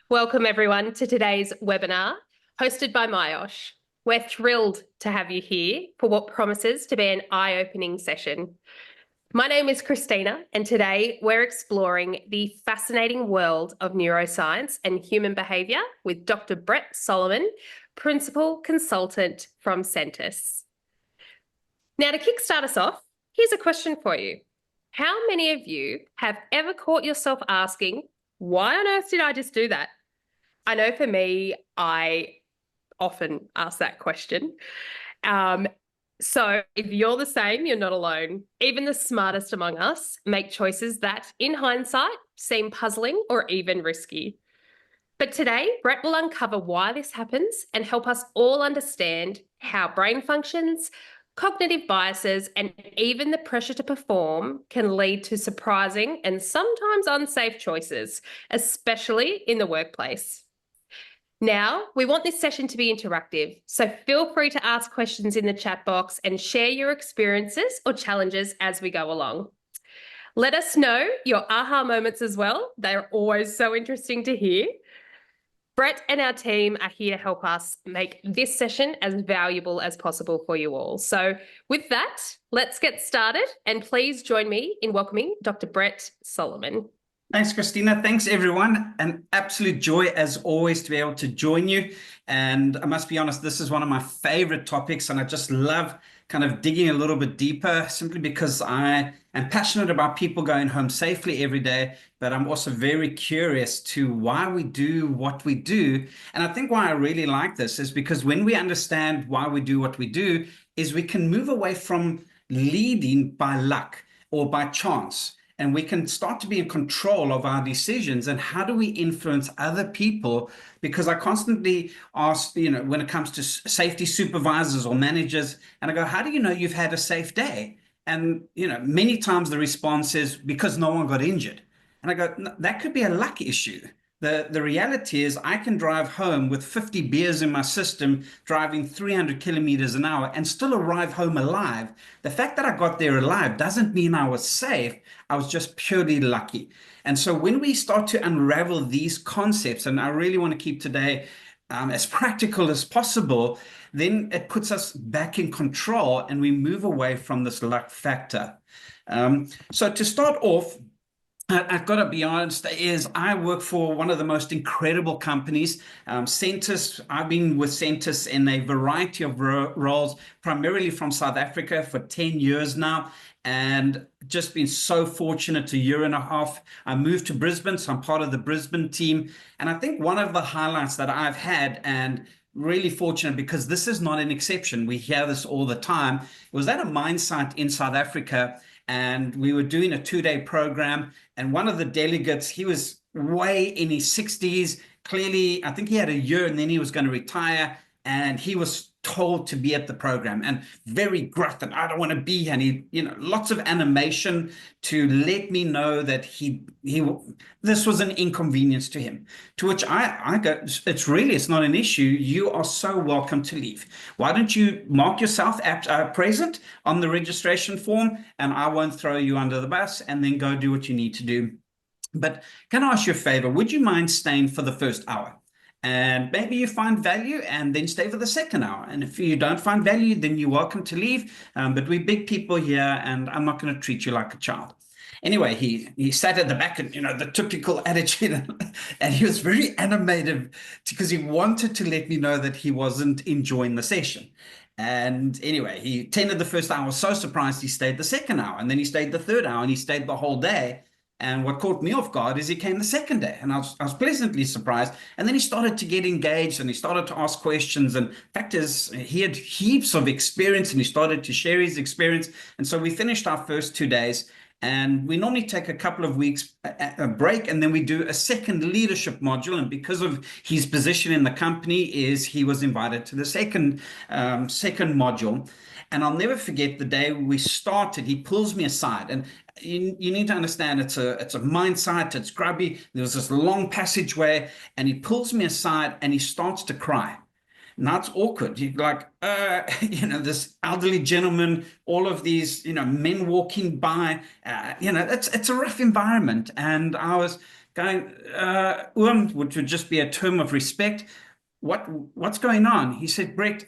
Welcome everyone to today's webinar hosted by Myosh. We're thrilled to have you here for what promises to be an eye-opening session. My name is Christina, and today we're exploring the fascinating world of neuroscience and human behaviour with Dr. Brett Solomon, Principal Consultant from Sentis. Now, to kickstart us off, here's a question for you. How many of you have ever caught yourself asking, why on earth did I just do that? I know for me, I often ask that question. So if you're the same, you're not alone. Even the smartest among us make choices that, in hindsight, seem puzzling or even risky. But today, Brett will uncover why this happens and help us all understand how brain functions, cognitive biases, and even the pressure to perform can lead to surprising and sometimes unsafe choices, especially in the workplace. Now, we want this session to be interactive, so feel free to ask questions in the chat box and share your experiences or challenges as we go along. Let us know your aha moments as well. They're always so interesting to hear. Brett and our team are here to help us make this session as valuable as possible for you all. So with that, let's get started, and please join me in welcoming Dr. Brett Solomon. Thanks, Christina. Thanks, everyone. An absolute joy, as always, to be able to join you. And I must be honest, this is one of my favorite topics, and I just love kind of digging a little bit deeper, simply because I am passionate about people going home safely every day, but I'm also very curious to why we do what we do. And I think why I really like this is because when we understand why we do what we do, is we can move away from leading by luck or by chance. And we can start to be in control of our decisions and how do we influence other people? Because I constantly ask, when it comes to safety supervisors or managers, and I go, how do you know you've had a safe day? And, many times the response is because no one got injured. And I go, no, that could be a luck issue. The reality is I can drive home with 50 beers in my system, driving 300 kilometers an hour and still arrive home alive. The fact that I got there alive doesn't mean I was safe. I was just purely lucky. And so when we start to unravel these concepts, and I really want to keep today as practical as possible, then it puts us back in control and we move away from this luck factor. So to start off, I've got to be honest, I work for one of the most incredible companies, Sentis. I've been with Sentis in a variety of roles, primarily from South Africa for 10 years now, and just been so fortunate. A year and a half, I moved to Brisbane, so I'm part of the Brisbane team. And I think one of the highlights that I've had, and really fortunate because this is not an exception, we hear this all the time, was at a mine site in South Africa. And we were doing a 2-day program, and one of the delegates, he was way in his 60s. Clearly, I think he had a year and then he was going to retire, and he was told to be at the program, and very gruff, and I don't want to be. And he, lots of animation to let me know that this was an inconvenience to him. To which I go, it's not an issue. You are so welcome to leave. Why don't you mark yourself present on the registration form, and I won't throw you under the bus, and then go do what you need to do. But can I ask you a favor? Would you mind staying for the first hour? And maybe you find value and then stay for the second hour. And if you don't find value, then you're welcome to leave. But we're big people here, and I'm not going to treat you like a child. Anyway, he sat at the back, and the typical attitude, and he was very animated because he wanted to let me know that he wasn't enjoying the session. And anyway, he attended the first hour. I was so surprised he stayed the second hour, and then he stayed the third hour, and he stayed the whole day. And what caught me off guard is he came the second day, and I was pleasantly surprised. And then he started to get engaged, and he started to ask questions. And fact is, he had heaps of experience, and he started to share his experience. And so we finished our first 2 days, and we normally take a couple of weeks a break, and then we do a second leadership module. And because of his position in the company, he was invited to the second module. And I'll never forget the day we started. He pulls me aside, and you need to understand it's a mine site, it's grubby. There was this long passageway, and he pulls me aside and he starts to cry. Now it's awkward. You're like, this elderly gentleman, all of these, men walking by, it's a rough environment. And I was going, which would just be a term of respect. What's going on? He said, Brett,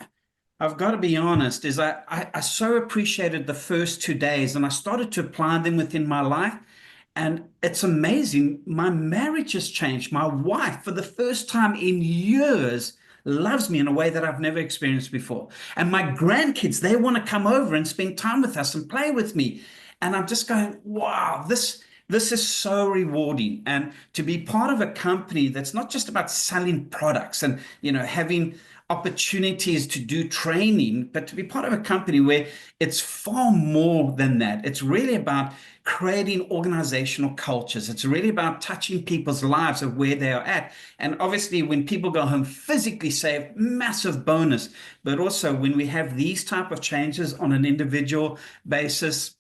I've got to be honest, is I so appreciated the first 2 days and I started to apply them within my life. And it's amazing. My marriage has changed. My wife, for the first time in years, loves me in a way that I've never experienced before. And my grandkids, they want to come over and spend time with us and play with me. And I'm just going, wow, this is so rewarding. And to be part of a company that's not just about selling products and, having opportunities to do training, but to be part of a company where it's far more than that. It's really about creating organizational cultures. It's really about touching people's lives of where they are at. And obviously, when people go home physically safe, massive bonus. But also when we have these type of changes on an individual basis,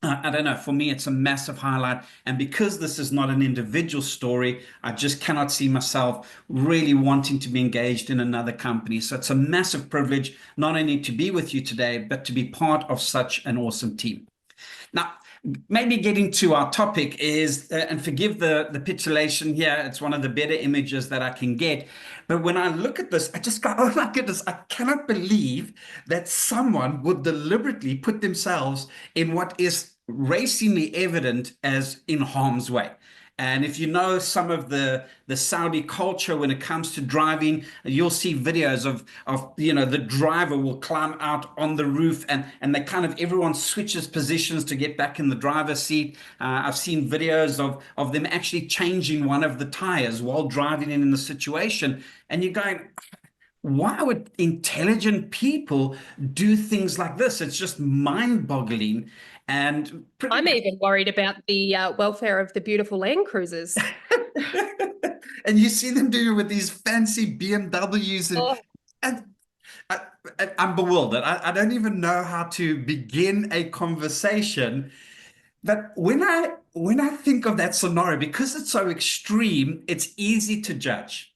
I don't know, for me, it's a massive highlight. And because this is not an individual story, I just cannot see myself really wanting to be engaged in another company. So it's a massive privilege, not only to be with you today, but to be part of such an awesome team. Now, maybe getting to our topic is, and forgive the pixelation here, it's one of the better images that I can get. But when I look at this, I just go, oh my goodness, I cannot believe that someone would deliberately put themselves in what is racingly evident as in harm's way. And if you know some of the Saudi culture when it comes to driving, you'll see videos of the driver will climb out on the roof and they kind of, everyone switches positions to get back in the driver's seat. I've seen videos of them actually changing one of the tires while driving in the situation. And you're going, why would intelligent people do things like this? It's just mind-boggling. And I'm even worried about the welfare of the beautiful Land Cruisers. And you see them doing it with these fancy BMWs and I'm bewildered. I don't even know how to begin a conversation. But when I think of that scenario, because it's so extreme, it's easy to judge.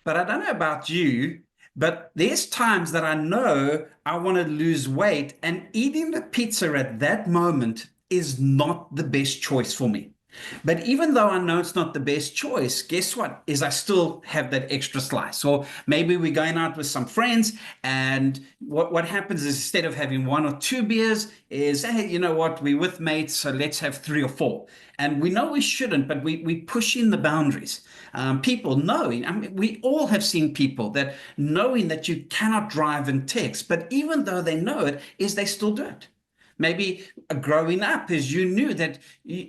But I don't know about you, but there's times that I know I want to lose weight, and eating the pizza at that moment is not the best choice for me. But even though I know it's not the best choice, guess what? Is I still have that extra slice. Or maybe we're going out with some friends, and what happens is instead of having 1 or 2 beers, is, hey, you know what? We're with mates, so let's have 3 or 4. And we know we shouldn't, but we push in the boundaries. People knowing, I mean, we all have seen people that knowing that you cannot drive and text, but even though they know it, is they still do it. Maybe growing up is you knew that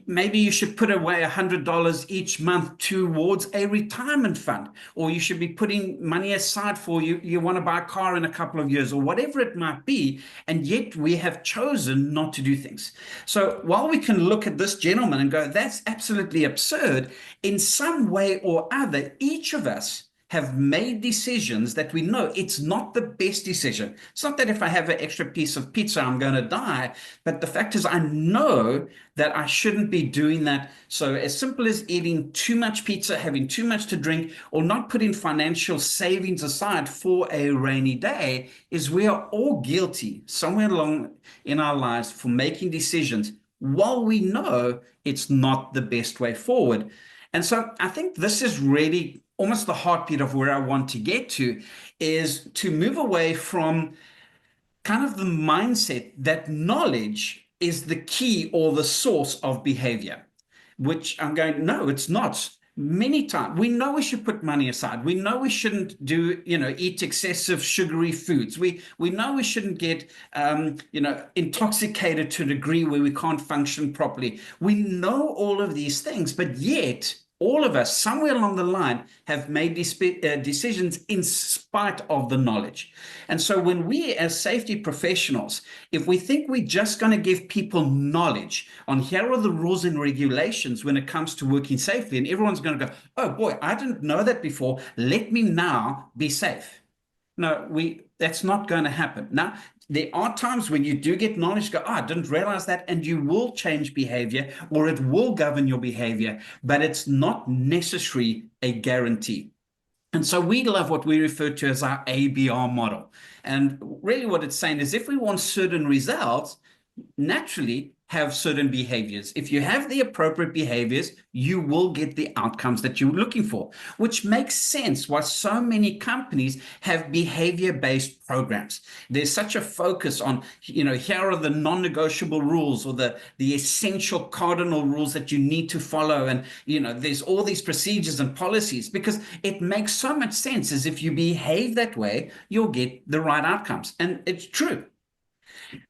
maybe you should put away $100 each month towards a retirement fund, or you should be putting money aside for you want to buy a car in a couple of years, or whatever it might be. And yet we have chosen not to do things. So while we can look at this gentleman and go, that's absolutely absurd, in some way or other, each of us have made decisions that we know it's not the best decision. It's not that if I have an extra piece of pizza, I'm going to die. But the fact is, I know that I shouldn't be doing that. So as simple as eating too much pizza, having too much to drink, or not putting financial savings aside for a rainy day, is we are all guilty somewhere along in our lives for making decisions while we know it's not the best way forward. And so I think this is really almost the heartbeat of where I want to get to, is to move away from kind of the mindset that knowledge is the key or the source of behavior, which I'm going, no, it's not. Many times we know we should put money aside. We know we shouldn't eat excessive sugary foods. We know we shouldn't get intoxicated to a degree where we can't function properly. We know all of these things, but yet all of us, somewhere along the line, have made these decisions in spite of the knowledge. And so when we, as safety professionals, if we think we're just going to give people knowledge on here are the rules and regulations when it comes to working safely, and everyone's going to go, oh boy, I didn't know that before, let me now be safe. No, that's not going to happen. Now, there are times when you do get knowledge, go, I didn't realize that, and you will change behavior, or it will govern your behavior, but it's not necessarily a guarantee. And so we love what we refer to as our ABR model. And really what it's saying is if we want certain results, naturally have certain behaviors. If you have the appropriate behaviors, you will get the outcomes that you're looking for, which makes sense why so many companies have behavior-based programs. There's such a focus on, here are the non-negotiable rules or the essential cardinal rules that you need to follow. And, there's all these procedures and policies because it makes so much sense. As if you behave that way, you'll get the right outcomes. And it's true.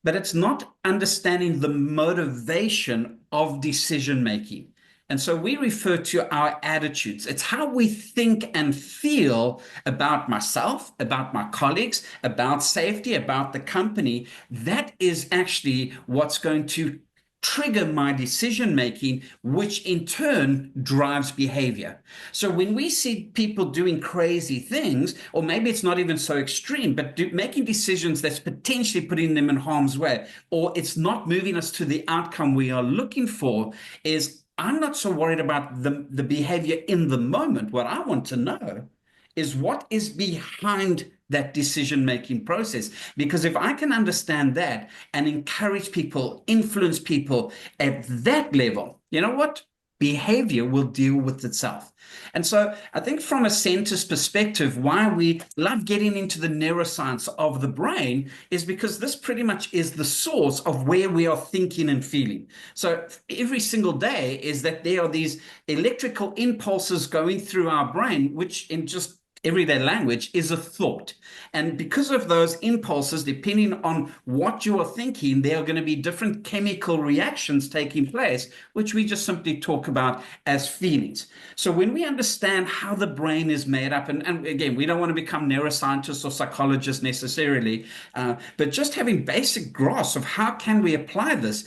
But it's not understanding the motivation of decision making. And so we refer to our attitudes. It's how we think and feel about myself, about my colleagues, about safety, about the company. That is actually what's going to trigger my decision making, which in turn drives behavior. So when we see people doing crazy things, or maybe it's not even so extreme, but making decisions that's potentially putting them in harm's way, or it's not moving us to the outcome we are looking for, is I'm not so worried about the behavior in the moment. What I want to know is what is behind that decision-making process. Because if I can understand that and encourage people, influence people at that level, you know what? Behavior will deal with itself. And so I think from a Sentis perspective, why we love getting into the neuroscience of the brain is because this pretty much is the source of where we are thinking and feeling. So every single day is that there are these electrical impulses going through our brain, which in just everyday language is a thought. And because of those impulses, depending on what you are thinking, there are going to be different chemical reactions taking place, which we just simply talk about as feelings. So when we understand how the brain is made up, and again, we don't want to become neuroscientists or psychologists necessarily, but just having basic grasp of how can we apply this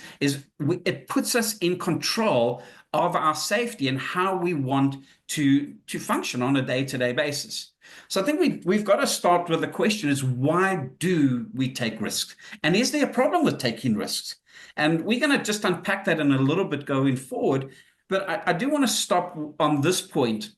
it puts us in control of our safety and how we want to function on a day-to-day basis. So I think we've got to start with the question is, why do we take risks? And is there a problem with taking risks? And we're going to just unpack that in a little bit going forward. But I do want to stop on this point,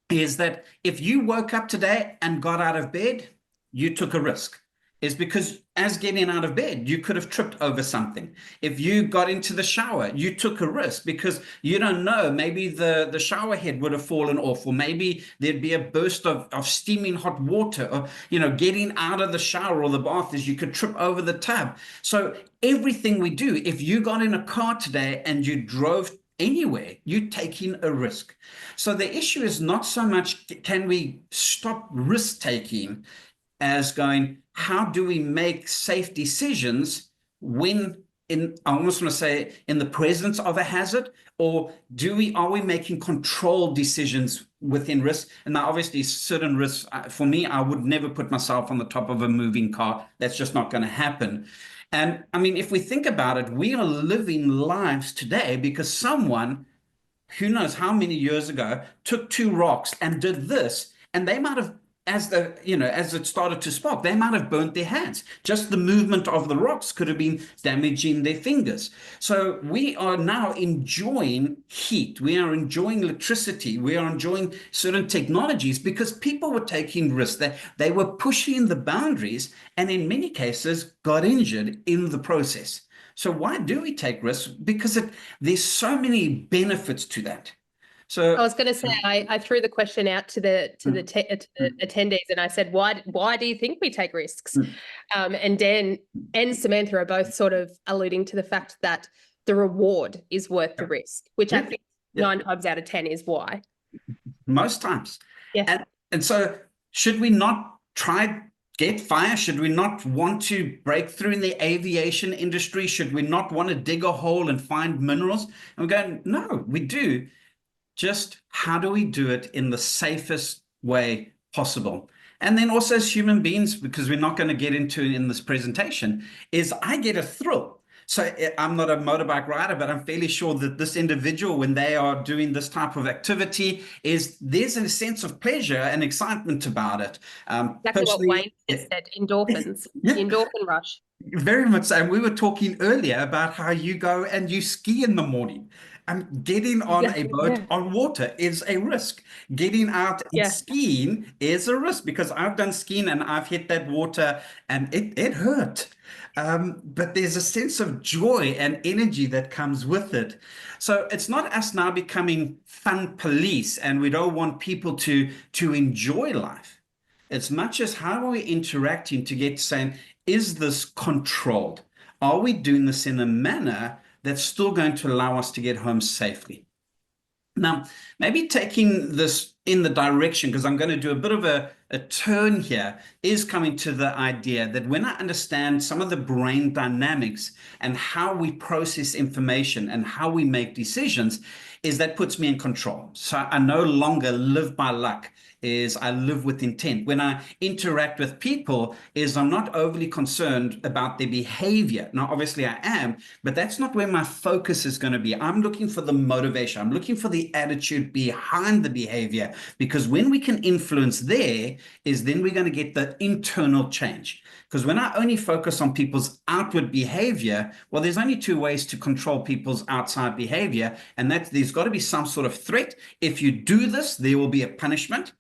is that if you woke up today and got out of bed, you took a risk. Is because as getting out of bed, you could have tripped over something. If you got into the shower, you took a risk because you don't know, maybe the shower head would have fallen off, or maybe there'd be a burst of steaming hot water, or, getting out of the shower or the bath is you could trip over the tub. So everything we do, if you got in a car today and you drove anywhere, you're taking a risk. So the issue is not so much, can we stop risk taking, as going, how do we make safe decisions when I almost want to say in the presence of a hazard, or are we making controlled decisions within risk? And now obviously certain risks, for me, I would never put myself on the top of a moving car. That's just not going to happen. And I mean, if we think about it, we are living lives today because someone, who knows how many years ago, took two rocks and did this, and they might have, as it started to spark, they might have burnt their hands. Just the movement of the rocks could have been damaging their fingers. So we are now enjoying heat. We are enjoying electricity. We are enjoying certain technologies because people were taking risks. They were pushing the boundaries, and in many cases got injured in the process. So why do we take risks? Because there's so many benefits to that. So I was going to say, I threw the question out to the attendees, and I said, why do you think we take risks? And Dan and Samantha are both sort of alluding to the fact that the reward is worth the risk, which I think 9 times out of 10 is why. Most times. Yeah. And so should we not try get fire? Should we not want to break through in the aviation industry? Should we not want to dig a hole and find minerals? And we're going, no, we do. Just how do we do it in the safest way possible? And then also as human beings, because we're not going to get into it in this presentation, is I get a thrill. So I'm not a motorbike rider, but I'm fairly sure that this individual, when they are doing this type of activity, there's a sense of pleasure and excitement about it. Exactly what Wayne said, endorphins, endorphin rush. Very much so. And we were talking earlier about how you go and you ski in the morning. And getting on a boat on water is a risk. Getting out and skiing is a risk, because I've done skiing and I've hit that water and it hurt. but there's a sense of joy and energy that comes with it. So it's not us now becoming fun police and we don't want people to enjoy life. It's much as how are we interacting to get saying, is this controlled? Are we doing this in a manner that's still going to allow us to get home safely? Now, maybe taking this in the direction, because I'm going to do a bit of a turn here, is coming to the idea that when I understand some of the brain dynamics and how we process information and how we make decisions, is that puts me in control. So I no longer live by luck, is I live with intent. When I interact with people, is I'm not overly concerned about their behavior. Now, obviously I am, but that's not where my focus is going to be. I'm looking for the motivation. I'm looking for the attitude behind the behavior, because when we can influence there, is then we're going to get the internal change. Because when I only focus on people's outward behavior, well, there's only two ways to control people's outside behavior, and that's there's got to be some sort of threat. If you do this, there will be a punishment.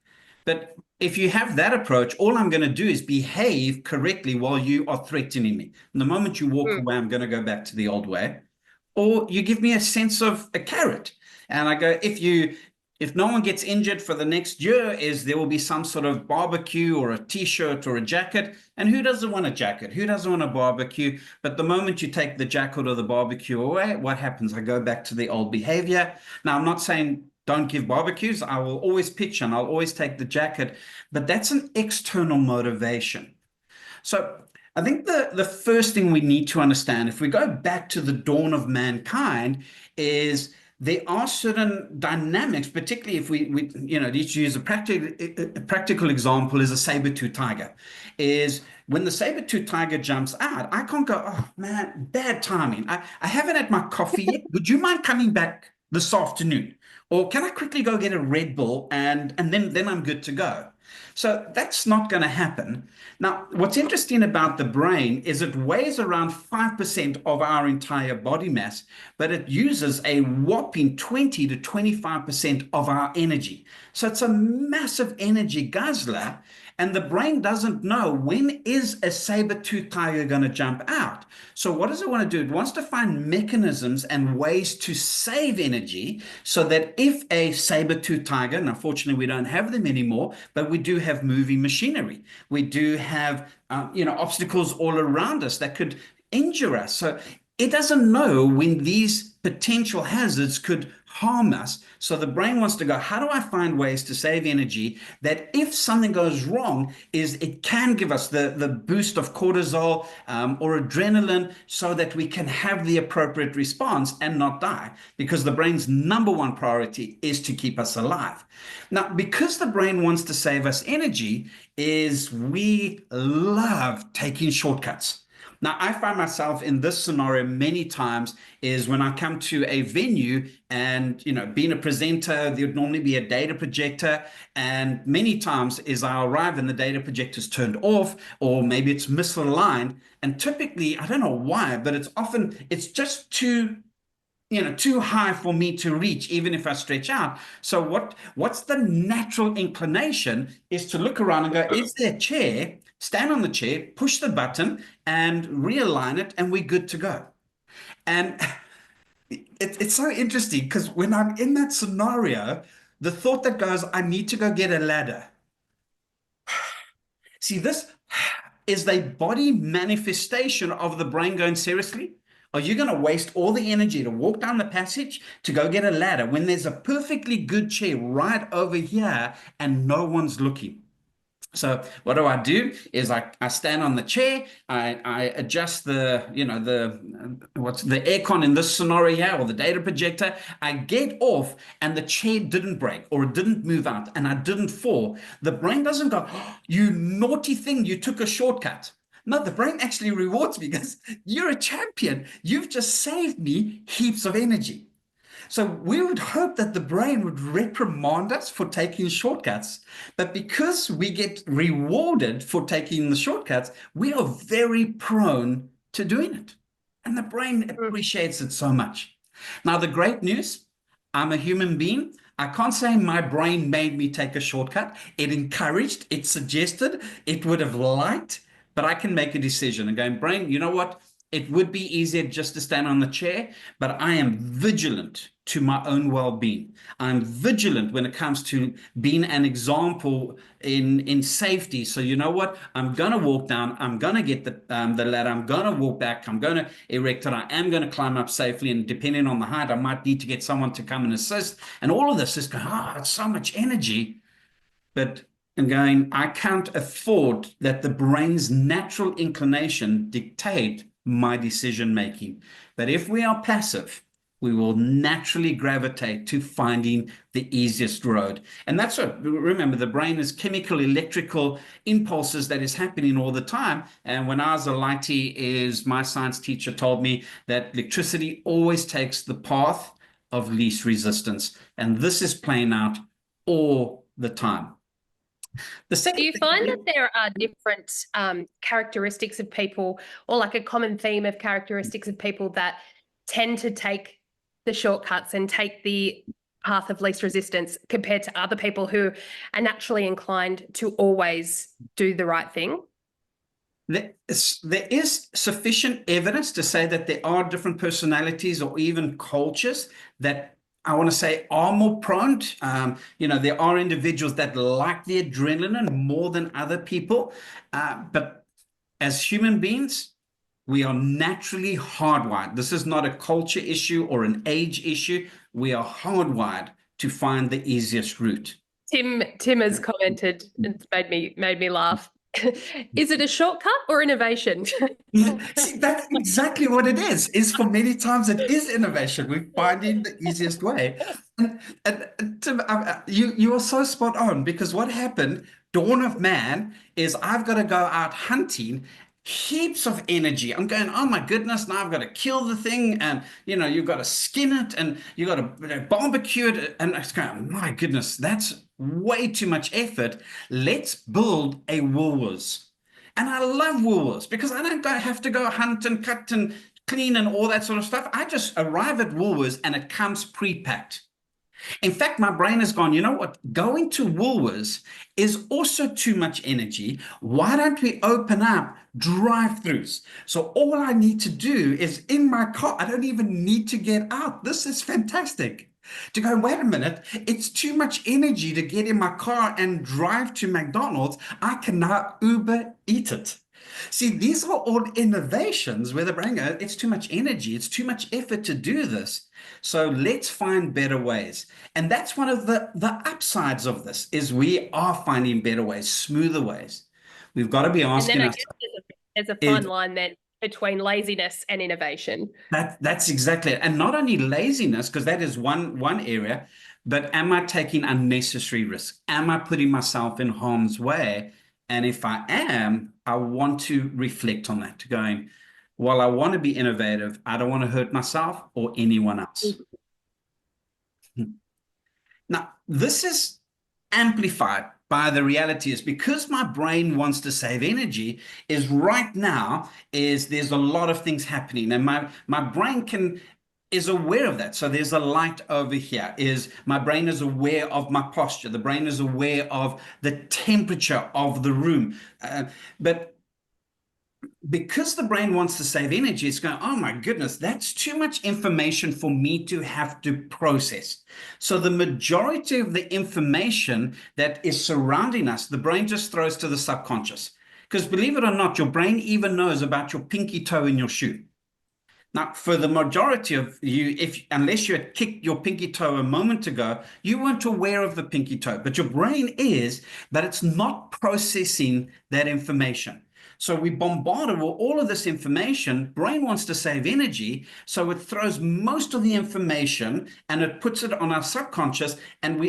But if you have that approach, all I'm going to do is behave correctly while you are threatening me. And the moment you walk away, I'm going to go back to the old way. Or you give me a sense of a carrot. And I go, if no one gets injured for the next year, is there will be some sort of barbecue or a t-shirt or a jacket. And who doesn't want a jacket? Who doesn't want a barbecue? But the moment you take the jacket or the barbecue away, what happens? I go back to the old behavior. Now, I'm not saying don't give barbecues. I will always pitch and I'll always take the jacket, but that's an external motivation. So I think the first thing we need to understand, if we go back to the dawn of mankind, is there are certain dynamics, particularly if we need to use a practical example is a saber-tooth tiger. Is when the saber-tooth tiger jumps out, I can't go, oh man, bad timing. I haven't had my coffee yet. Would you mind coming back this afternoon? Or can I quickly go get a Red Bull and then I'm good to go? So that's not going to happen. Now, what's interesting about the brain is it weighs around 5% of our entire body mass, but it uses a whopping 20 to 25% of our energy. So it's a massive energy guzzler. And the brain doesn't know when is a saber-tooth tiger going to jump out. So what does it want to do? It wants to find mechanisms and ways to save energy so that if a saber-tooth tiger, and unfortunately we don't have them anymore, but we do have moving machinery. We do have obstacles all around us that could injure us. So it doesn't know when these potential hazards could harm us. So the brain wants to go, how do I find ways to save energy that if something goes wrong, is it can give us the boost of cortisol or adrenaline so that we can have the appropriate response and not die, because the brain's number one priority is to keep us alive. Now, because the brain wants to save us energy, is we love taking shortcuts. Now, I find myself in this scenario many times is when I come to a venue and, being a presenter, there would normally be a data projector. And many times is I arrive and the data projector's turned off, or maybe it's misaligned. And typically, I don't know why, but it's just too high for me to reach, even if I stretch out. So what's the natural inclination is to look around and go, is there a chair? Stand on the chair, push the button and realign it, and we're good to go. And it's so interesting because when I'm in that scenario, the thought that goes, I need to go get a ladder. See, this is the body manifestation of the brain going, seriously? Are you going to waste all the energy to walk down the passage to go get a ladder when there's a perfectly good chair right over here and no one's looking? So what do? Is I stand on the chair, I adjust the aircon in this scenario here, or the data projector. I get off and the chair didn't break or it didn't move out and I didn't fall. The brain doesn't go, oh, you naughty thing, you took a shortcut. No, the brain actually rewards me because you're a champion. You've just saved me heaps of energy. So we would hope that the brain would reprimand us for taking shortcuts, but because we get rewarded for taking the shortcuts, we are very prone to doing it. And the brain appreciates it so much. Now, the great news, I'm a human being. I can't say my brain made me take a shortcut. It encouraged, it suggested, it would have liked, but I can make a decision and going, brain, you know what? It would be easier just to stand on the chair, but I am vigilant to my own well-being. I'm vigilant when it comes to being an example in safety. So you know what? I'm going to walk down. I'm going to get the ladder. I'm going to walk back. I'm going to erect it. I am going to climb up safely. And depending on the height, I might need to get someone to come and assist. And all of this is going, it's so much energy. But again, I can't afford that the brain's natural inclination dictate my decision making. But if we are passive, we will naturally gravitate to finding the easiest road. And that's what, remember, the brain is chemical, electrical impulses that is happening all the time. And when I was a lighty, my science teacher told me that electricity always takes the path of least resistance. And this is playing out all the time. Do you find that there are different characteristics of people, or like a common theme of characteristics of people that tend to take the shortcuts and take the path of least resistance compared to other people who are naturally inclined to always do the right thing? There is sufficient evidence to say that there are different personalities or even cultures that I want to say are more prone. There are individuals that like the adrenaline more than other people. But as human beings, we are naturally hardwired. This is not a culture issue or an age issue. We are hardwired to find the easiest route. Tim has commented, and it's made me laugh. Is it a shortcut or innovation? See, that's exactly what it is for many times it is innovation. We're finding the easiest way. And Tim, you are so spot on, because what happened, dawn of man, is I've got to go out hunting, heaps of energy. I'm going, oh my goodness, now I've got to kill the thing, and you've got to skin it, and you've got to barbecue it, and I was going, my goodness, that's way too much effort. Let's build a Woolworths. And I love Woolworths because I don't have to go hunt and cut and clean and all that sort of stuff. I just arrive at Woolworths and it comes pre-packed. In fact, my brain has gone, you know what? Going to Woolworths is also too much energy. Why don't we open up drive-throughs? So all I need to do is in my car. I don't even need to get out. This is fantastic. To go, wait a minute, it's too much energy to get in my car and drive to McDonald's. I can now Uber eat it. See, these are all innovations where the brain goes, it's too much energy, it's too much effort to do this. So let's find better ways. And that's one of the upsides of this, is we are finding better ways, smoother ways. We've got to be asking ourselves. There's a fine line then between laziness and innovation. That's exactly it. And not only laziness, because that is one area, but am I taking unnecessary risk? Am I putting myself in harm's way? And if I am, I want to reflect on that, going, while I want to be innovative, I don't want to hurt myself or anyone else. Now, this is amplified by the reality is because my brain wants to save energy is right now is there's a lot of things happening, and my brain is aware of that. So there's a light over here. My brain is aware of my posture. The brain is aware of the temperature of the room. But because the brain wants to save energy, it's going, oh my goodness, that's too much information for me to have to process. So the majority of the information that is surrounding us, the brain just throws to the subconscious. Because believe it or not, your brain even knows about your pinky toe in your shoe. Now, for the majority of you, unless you had kicked your pinky toe a moment ago, you weren't aware of the pinky toe, but your brain is, but it's not processing that information. So we bombarded with all of this information. Brain wants to save energy, so it throws most of the information and it puts it on our subconscious, and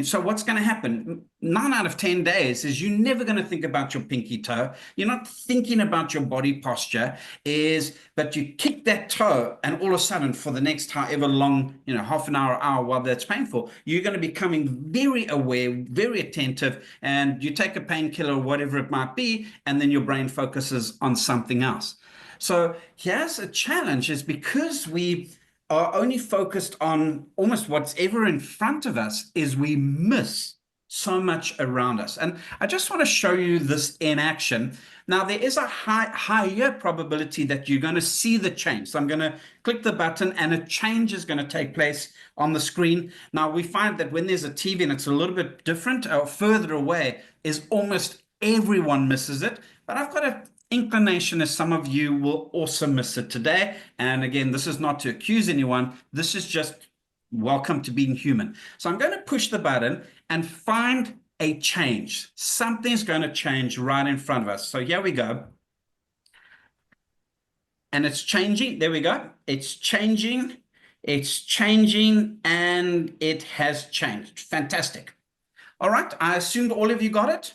so what's going to happen? 9 out of 10 days is you're never going to think about your pinky toe. You're not thinking about your body posture, but you kick that toe, and all of a sudden for the next however long, half an hour, while that's painful, you're going to be becoming very aware, very attentive, and you take a painkiller or whatever it might be, and then your brain focuses on something else. So here's a challenge, is because we are only focused on almost what's ever in front of us, is we miss so much around us. And I just want to show you this in action. Now, there is a higher probability that you're going to see the change. So I'm going to click the button and a change is going to take place on the screen. Now, we find that when there's a TV and it's a little bit different or further away, is almost everyone misses it. But I've got an inclination as some of you will also miss it today. And again, this is not to accuse anyone. This is just welcome to being human. So I'm going to push the button and find a change. Something's going to change right in front of us. So here we go. And it's changing. There we go. It's changing. It's changing. And it has changed. Fantastic. All right. I assumed all of you got it.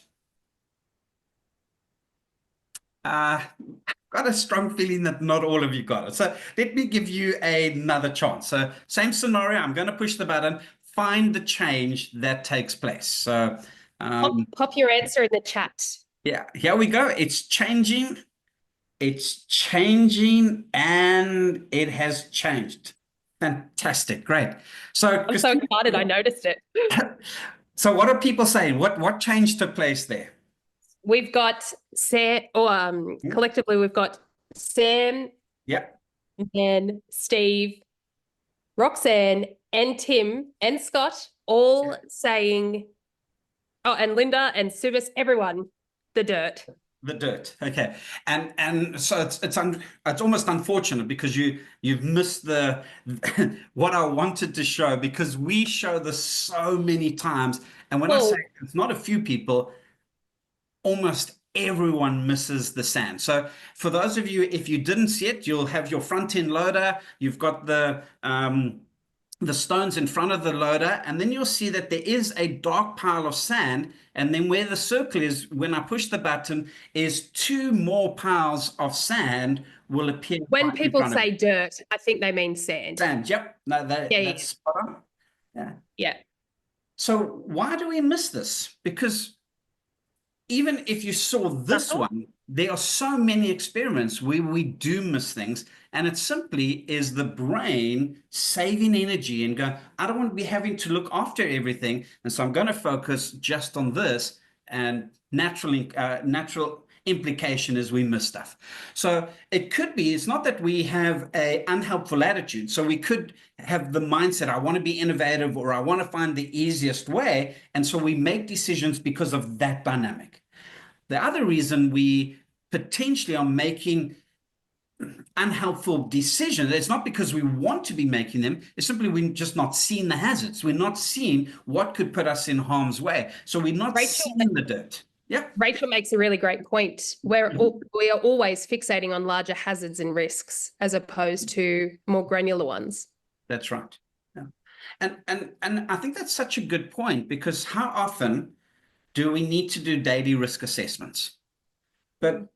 Got a strong feeling that not all of you got it. So let me give you another chance. So same scenario. I'm going to push the button, find the change that takes place. So pop your answer in the chat. Yeah, here we go. It's changing, and it has changed. Fantastic, great. So I'm so excited I noticed it. So what are people saying? What change took place there? We've got Sam, collectively we've got Sam, and Steve, Roxanne, and Tim, and Scott all saying, oh, and Linda and Subis, everyone, the dirt. The dirt. Okay. And so it's almost unfortunate because you've missed the what I wanted to show, because we show this so many times. And when I say it's not a few people, almost everyone misses the sand. So for those of you, if you didn't see it, you'll have your front end loader. You've got the stones in front of the loader, and then you'll see that there is a dark pile of sand, and then where the circle is, when I push the button, is 2 more piles of sand will appear. When people say dirt, I think they mean sand. Sand, yep. No, that's spot on. Yeah. Yeah. So why do we miss this? Because even if you saw this one, there are so many experiments where we do miss things, and it simply is the brain saving energy and going, I don't want to be having to look after everything, and so I'm going to focus just on this, and natural implication is we miss stuff. So it could be, it's not that we have an unhelpful attitude. So we could have the mindset, I want to be innovative, or I want to find the easiest way. And so we make decisions because of that dynamic. The other reason we potentially are making unhelpful decisions, it's not because we want to be making them, it's simply we're just not seeing the hazards. We're not seeing what could put us in harm's way. So we're not seeing the dirt. Yeah. Rachel makes a really great point. We are always fixating on larger hazards and risks as opposed to more granular ones. That's right. Yeah. And I think that's such a good point, because how often do we need to do daily risk assessments? But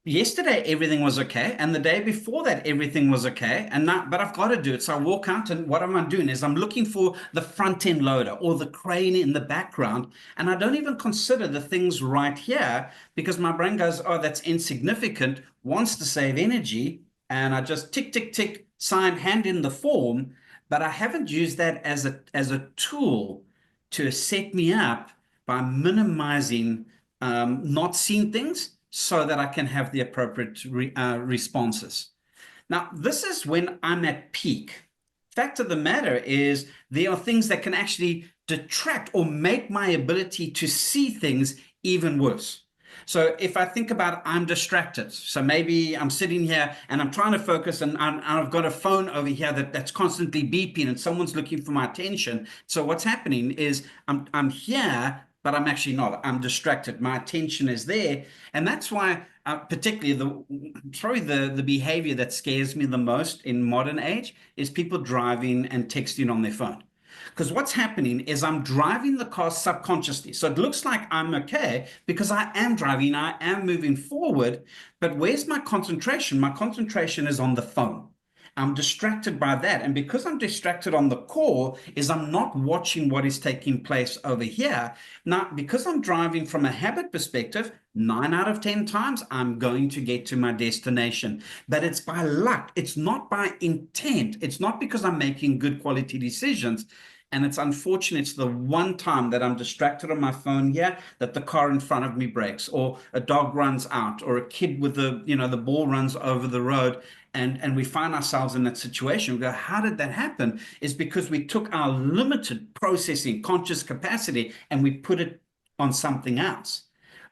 yesterday everything was okay, and the day before that everything was okay, and now, but I've got to do it. So I walk out, and what am I doing is I'm looking for the front end loader or the crane in the background, and I don't even consider the things right here, because my brain goes, oh, that's insignificant, wants to save energy, and I just tick tick tick, sign, hand in the form, but I haven't used that as a tool to set me up by minimizing not seeing things, so that I can have the appropriate responses. Now, this is when I'm at peak. Fact of the matter is, there are things that can actually detract or make my ability to see things even worse. So if I think about, I'm distracted. So maybe I'm sitting here and I'm trying to focus, and I've got a phone over here that's constantly beeping, and someone's looking for my attention. So what's happening is I'm here, but I'm actually not. I'm distracted. My attention is there. And that's why particularly the behavior that scares me the most in modern age is people driving and texting on their phone. Because what's happening is I'm driving the car subconsciously. So it looks like I'm okay because I am driving, I am moving forward. But where's my concentration? My concentration is on the phone. I'm distracted by that. And because I'm distracted on the core is I'm not watching what is taking place over here. Now, because I'm driving from a habit perspective, 9 out of 10 times, I'm going to get to my destination. But it's by luck. It's not by intent. It's not because I'm making good quality decisions. And it's unfortunate, it's the one time that I'm distracted on my phone here that the car in front of me breaks, or a dog runs out, or a kid with the ball runs over the road. And we find ourselves in that situation. We go, how did that happen? Is because we took our limited processing conscious capacity and we put it on something else.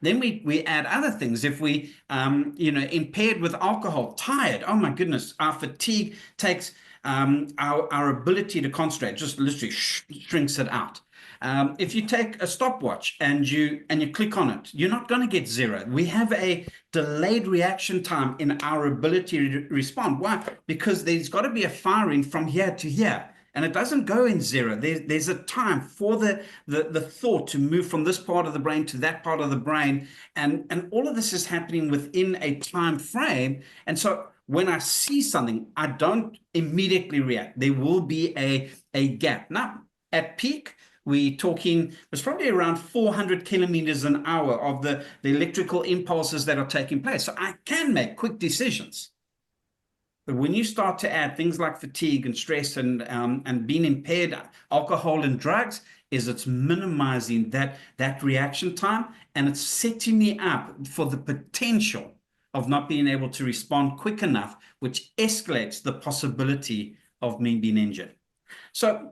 Then we add other things. If we, impaired with alcohol, tired, oh my goodness, our fatigue takes our ability to concentrate, just literally shrinks it out. If you take a stopwatch and you click on it, you're not going to get zero. We have a delayed reaction time in our ability to respond. Why? Because there's got to be a firing from here to here. And it doesn't go in zero. There's a time for the thought to move from this part of the brain to that part of the brain. And all of this is happening within a time frame. And so when I see something, I don't immediately react. There will be a gap. Now, at peak, we're talking, there's probably around 400 kilometers an hour of the electrical impulses that are taking place. So I can make quick decisions. But when you start to add things like fatigue and stress and being impaired, alcohol and drugs, it's minimizing that reaction time, and it's setting me up for the potential of not being able to respond quick enough, which escalates the possibility of me being injured. So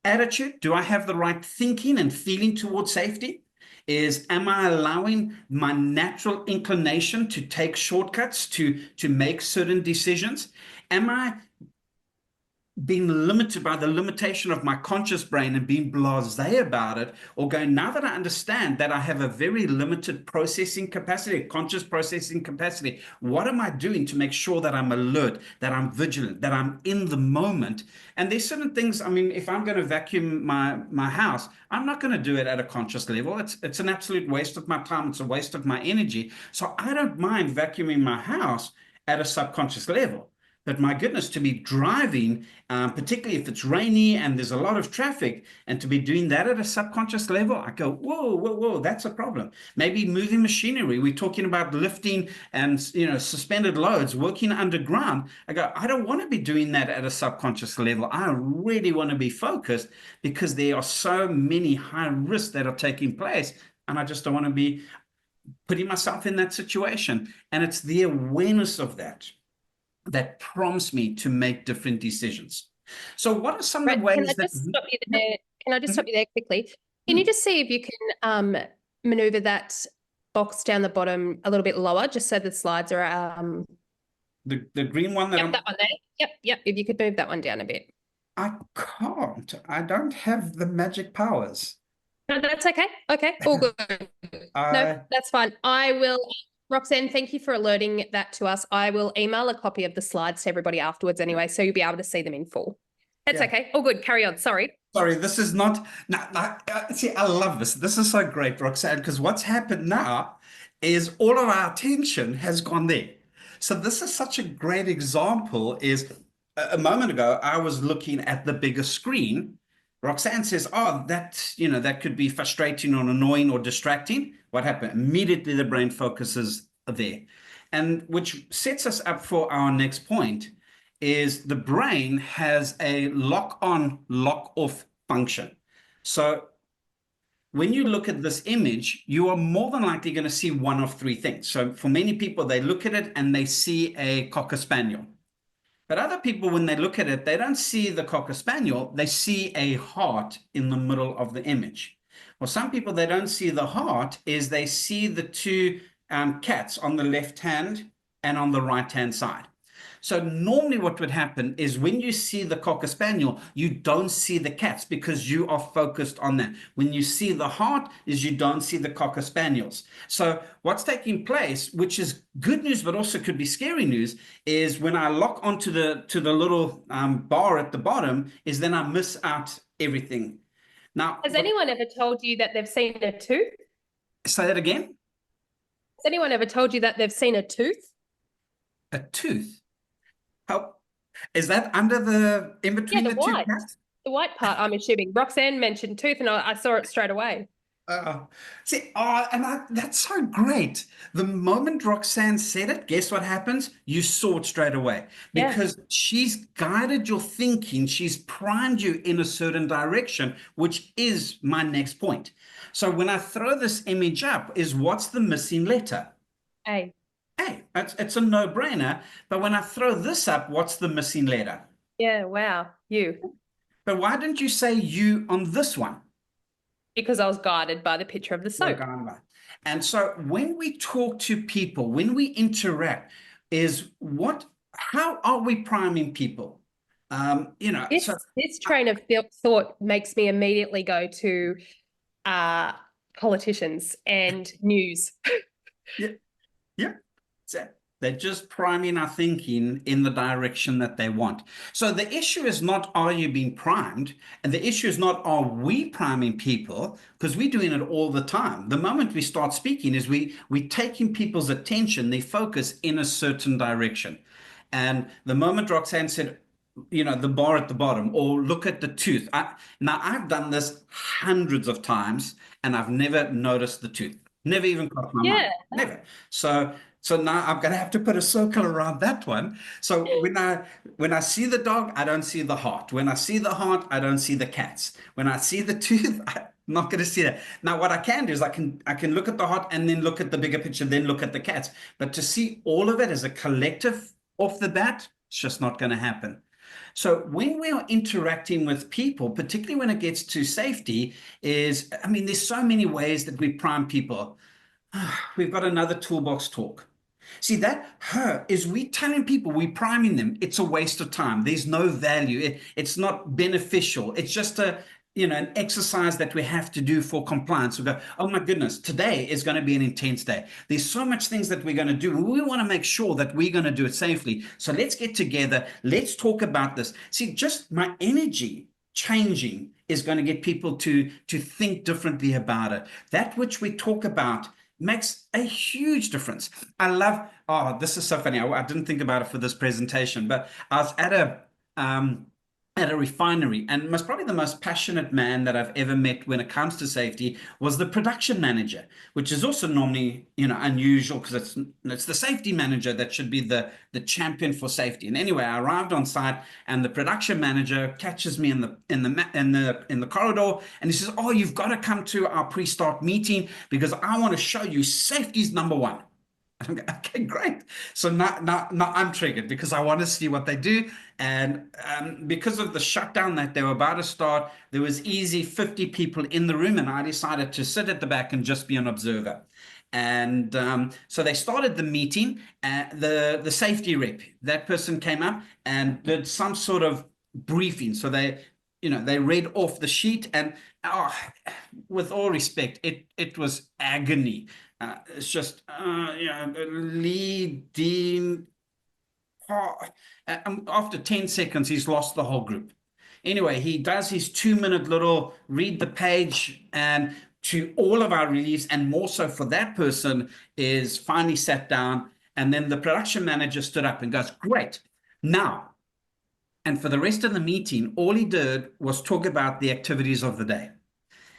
attitude, do I have the right thinking and feeling towards safety? Am I allowing my natural inclination to take shortcuts to make certain decisions? Am I being limited by the limitation of my conscious brain and being blasé about it, or going, now that I understand that I have a very limited processing capacity, conscious processing capacity, what am I doing to make sure that I'm alert, that I'm vigilant, that I'm in the moment? And there's certain things, I mean, if I'm going to vacuum my house, I'm not going to do it at a conscious level. It's an absolute waste of my time. It's a waste of my energy. So I don't mind vacuuming my house at a subconscious level. But my goodness, to be driving, particularly if it's rainy and there's a lot of traffic, and to be doing that at a subconscious level, I go, whoa, whoa, whoa, that's a problem. Maybe moving machinery. We're talking about lifting and suspended loads, working underground. I go, I don't want to be doing that at a subconscious level. I really want to be focused, because there are so many high risks that are taking place, and I just don't want to be putting myself in that situation. And it's the awareness of that prompts me to make different decisions. So what are some of the ways Can I that... just stop you there? Can I just stop you there quickly? Can you just see if you can maneuver that box down the bottom a little bit lower, just so the slides are... The green one? That one there. Yep. If you could move that one down a bit. I can't. I don't have the magic powers. No, that's okay. Okay, all good. No, that's fine. I will... Roxanne, thank you for alerting that to us. I will email a copy of the slides to everybody afterwards anyway, so you'll be able to see them in full. That's okay. All good. Carry on. Sorry. Sorry, this is not... see, I love this. This is so great, Roxanne, because what's happened now is all of our attention has gone there. So this is such a great example. Is a moment ago, I was looking at the bigger screen. Roxanne says, oh, that could be frustrating or annoying or distracting. What happened? Immediately the brain focuses there. And which sets us up for our next point, is the brain has a lock-on, lock-off function. So when you look at this image, you are more than likely going to see one of three things. So for many people, they look at it and they see a Cocker Spaniel. But other people, when they look at it, they don't see the Cocker Spaniel, they see a heart in the middle of the image. Well, some people, they don't see the heart, is they see the two cats on the left hand and on the right hand side. So normally what would happen is when you see the Cocker Spaniel, you don't see the cats because you are focused on that. When you see the heart, is you don't see the Cocker Spaniels. So what's taking place, which is good news, but also could be scary news, is when I lock onto the little bar at the bottom, is then I miss out everything. Now, has anyone ever told you that they've seen a tooth? Say that again? Has anyone ever told you that they've seen a tooth? A tooth? How is that under in between the two cats? The white part, I'm assuming. Roxanne mentioned tooth, and I saw it straight away. Uh, that's so great. The moment Roxanne said it, guess what happens? You saw it straight away Yeah. because she's guided your thinking. She's primed you in a certain direction, which is my next point. So when I throw this image up, is what's the missing letter? Hey. Hey, it's a no-brainer. But when I throw this up, what's the missing letter? Yeah. Wow. You. But why didn't you say you on this one? Because I was guided by the picture of the soap. And so when we talk to people, when we interact, how are we priming people? This train of thought makes me immediately go to politicians and news. Yeah, yeah. So they're just priming our thinking in the direction that they want. So the issue is not, are you being primed? And the issue is not, are we priming people? Because we're doing it all the time. The moment we start speaking is we taking people's attention, their focus in a certain direction. And the moment Roxanne said, the bar at the bottom, or look at the tooth. Now, I've done this hundreds of times, and I've never noticed the tooth. Never even crossed my mind. Yeah. Never. So now I'm going to have to put a circle around that one. So when I see the dog, I don't see the heart. When I see the heart, I don't see the cats. When I see the tooth, I'm not going to see that. Now, what I can do is I can look at the heart and then look at the bigger picture, then look at the cats. But to see all of it as a collective off the bat, it's just not going to happen. So when we are interacting with people, particularly when it gets to safety, there's so many ways that we prime people. We've got another toolbox talk. See, is we telling people, we priming them, it's a waste of time. There's no value. It's not beneficial. It's just an exercise that we have to do for compliance. We go, oh my goodness, today is going to be an intense day. There's so much things that we're going to do. And we want to make sure that we're going to do it safely. So let's get together. Let's talk about this. See, just my energy changing is going to get people to think differently about it. That which we talk about makes a huge difference. This is so funny. I didn't think about it for this presentation, but I was at a refinery, and probably the most passionate man that I've ever met when it comes to safety was the production manager, which is also normally unusual because it's the safety manager that should be the champion for safety. And anyway, I arrived on site, and the production manager catches me in the corridor, and he says, "Oh, you've got to come to our pre-start meeting because I want to show you safety's number one." I'm like, okay, great. So now I'm triggered because I want to see what they do. And because of the shutdown that they were about to start, there was easy 50 people in the room, and I decided to sit at the back and just be an observer. And so they started the meeting. The safety rep, that person came up and did some sort of briefing. So they read off the sheet, and with all respect, it was agony. It's just, leading. After 10 seconds, he's lost the whole group. Anyway, he does his 2-minute little read the page, and to all of our reliefs, and more so for that person, is finally sat down. And then the production manager stood up and goes, "Great. Now," and for the rest of the meeting, all he did was talk about the activities of the day.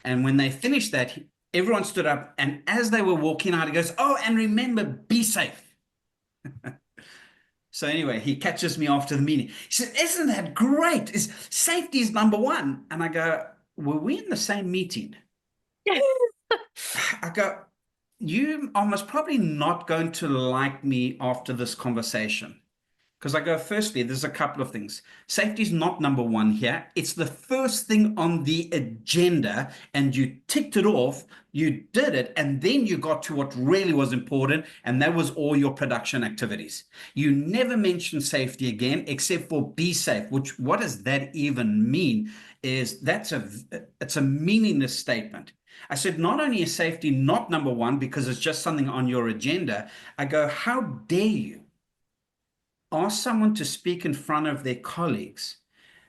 And when they finished that, everyone stood up, and as they were walking out, he goes, "Oh, and remember, be safe." So anyway, he catches me after the meeting. He said, "Isn't that great? Safety is number one." And I go, "Were we in the same meeting?" I go, "You are most probably not going to like me after this conversation." Because I go, firstly, there's a couple of things. Safety is not number one here. It's the first thing on the agenda, and you ticked it off, you did it, and then you got to what really was important, and that was all your production activities. You never mentioned safety again, except for be safe, which, what does that even mean? It's a meaningless statement. I said, not only is safety not number one because it's just something on your agenda, I go, how dare you ask someone to speak in front of their colleagues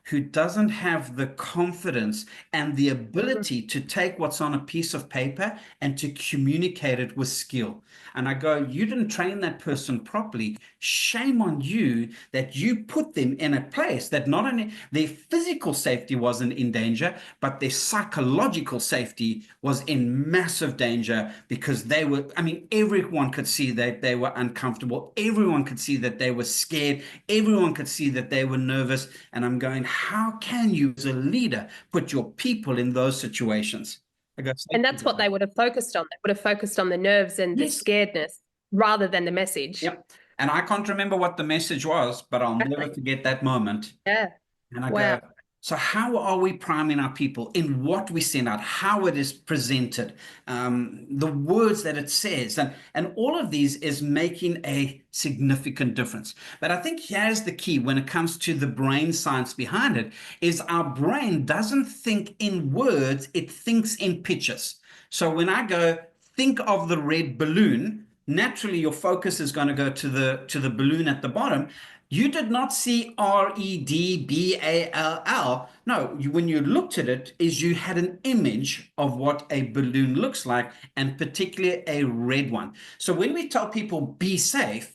who doesn't have the confidence and the ability to take what's on a piece of paper and to communicate it with skill. And I go, you didn't train that person properly. Shame on you that you put them in a place that not only their physical safety wasn't in danger, but their psychological safety was in massive danger, because they were, I mean, everyone could see that they were uncomfortable. Everyone could see that they were scared. Everyone could see that they were nervous. And I'm going, how can you as a leader put your people in those situations? And that's what they would have focused on. They would have focused on the nerves and the scaredness rather than the message. Yep. And I can't remember what the message was, but I'll never forget that moment. Yeah. And I go, so how are we priming our people in what we send out, how it is presented, the words that it says, and all of these is making a significant difference. But I think here's the key when it comes to the brain science behind it, is our brain doesn't think in words, it thinks in pictures. So when I go, think of the red balloon, naturally your focus is going to go to the balloon at the bottom. You did not see REDBALL. No, when you looked at it, is you had an image of what a balloon looks like, and particularly a red one. So when we tell people be safe,